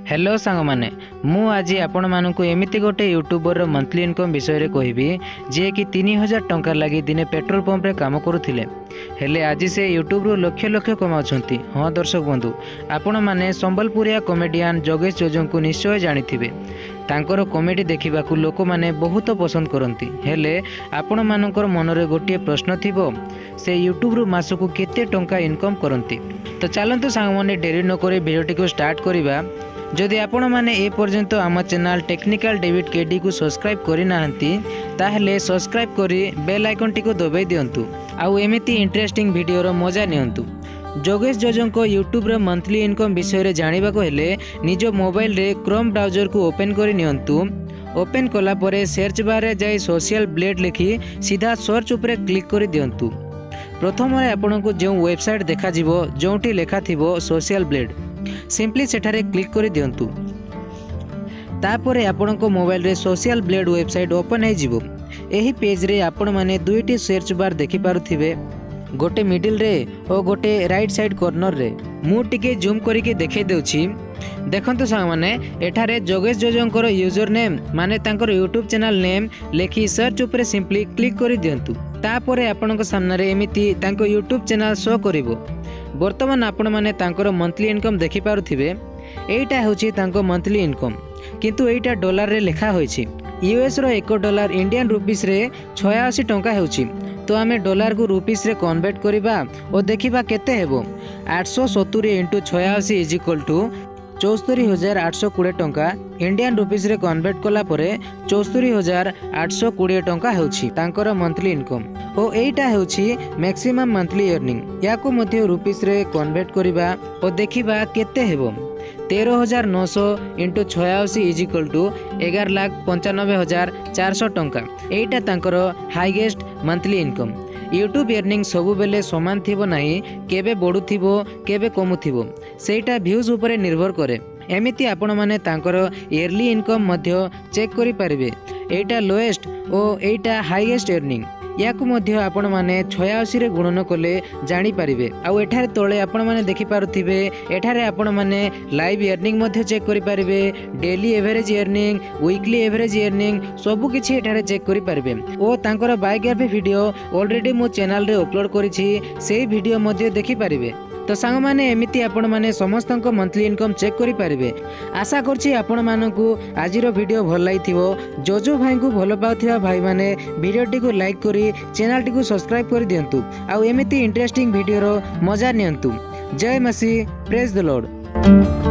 Hello सांग माने मु आज आपण मानक एमती गोटे यूट्यूबर मंथली इनकम विषय कहबी जे कि 3000 टंका लगी दिने पेट्रोल पंप रे काम करुथिले हेले आज से यूट्यूब रु लक्ष लक्ष कमाउछंती। हाँ दर्शक बंधु आपण माने संबलपुरिया कॉमेडियन जोगेश जोजों को निश्चय जानिथिबे। तांकर कॉमेडी देखा लोक मैंने बहुत पसंद करती हेले आपण मानकर मनरे गोटे प्रश्न थिबो से यूट्यूब रु मासकु केते टंका इनकम करती। तो चलतु सांग माने डेरी न करी वीडियोटी को स्टार्ट करबा। जदि आपण माने ए पर्यंत आम चैनल टेक्निकल डेविड केडी को सब्सक्राइब करि नाहंती ताहले सब्सक्राइब करी बेल आइकन टी को दबाई दियंतु आउ एमिति इंटरेस्टिंग वीडियो रो मजा नियंतु। जोगेश जोजों को यूट्यूब रे मंथली इनकम विषय रे जानिबा को हेले निज मोबाइल रे क्रोम ब्राउजर को ओपन करि नियंतु। ओपन कला परे सर्च बार रे जाई सोशल ब्लेड लिखी सीधा सर्च उपरे क्लिक करि दियंतु। प्रथम रे आपण को जो वेबसाइट देखा जिवो जोंटी लेखा थिबो सोशल ब्लेड सिंपली सेठारे क्लिक करि दियंतु। तापरे आपण को मोबाइल रे सोशल ब्लेड वेबसाइट ओपन है जिवो। एही पेज रे आपण माने दुईटी सर्च बार देखि पारुथिबे गोटे मिडिल रे और गोटे राइट साइड कॉर्नर रे। मु टिके जूम करके देखे देउछि देखंतु सांग माने एठारे जोगेश जोजोंकर यूजर नेम माने तांकर यूट्यूब चैनल नेम लेखि सर्च ऊपर सिंपली क्लिक करि दियंतु। तापरे आपनक सामने रे एमिति तांको यूट्यूब चैनल शो करिवो। वर्तमान आपण माने तांकर मंथली इनकम देखि पारुथिबे। एटा होछि तांको मंथली इनकम किंतु एटा डॉलर रे लेखा होइछि। यूएस रो $1 इंडियन रुपीस रे 86 टंका होछि। तो आमे डॉलर को रुपीस रे कन्वर्ट करिबा और देखिबा केते हेबो। 870 × 86 इज इक्वल टू 74,820 टंका इंडियन रुपीस रे कन्वर्ट कला परे 74,820 टंका होछि तांकर मंथली इनकम। ओ एटा होछि मैक्सिमम मंथली अर्निंग। याको मध्ये रुपीस रे कन्वर्ट करिबा और देखिबा केते हेबो। 13,900 × 86 इज इक्वल टू 11,95,400 टंका। एटा तांकर highest monthly income. YouTube earning सबु बेले समान थिबो नाही, केबे बढु थिबो केबे कमु थिबो सेटा व्यूज ऊपर निर्भर करे। एमिति आपण माने तांकर इयरली इनकम मध्य चेक करि परिबे। एटा लोएस्ट और एटा हाईएस्ट अर्निंग। याकु मध्य आपण माने 86 रे गुणन कले जानि परिबे। आउ एठारे तळे आपण माने देखि पारुथिबे एठारे आपण माने लाइव अर्निंग मध्य चेक करि परिबे। Daily average earning weekly average earning सबु किछि एठारे चेक करि परिबे। ओ तांकर बायोग्राफी वीडियो ऑलरेडी मो चैनल रे अपलोड करिछि सेही वीडियो मध्य देखि परिबे। तो सांग माने एमिति आपण माने समस्तक मंथली इनकम चेक करि परिबे। आशा करछि आपण मानकु आजिरो वीडियो भल लागिथिबो। जोजो भाई को भल पाउथिबा भाई माने वीडियोटी को लाइक करी चैनल टी को सब्सक्राइब कर दियंतु आउ एमिति इंटरेस्टिंग वीडियो रो मजा नियंतु। जय मसीह, प्रेज द लॉर्ड।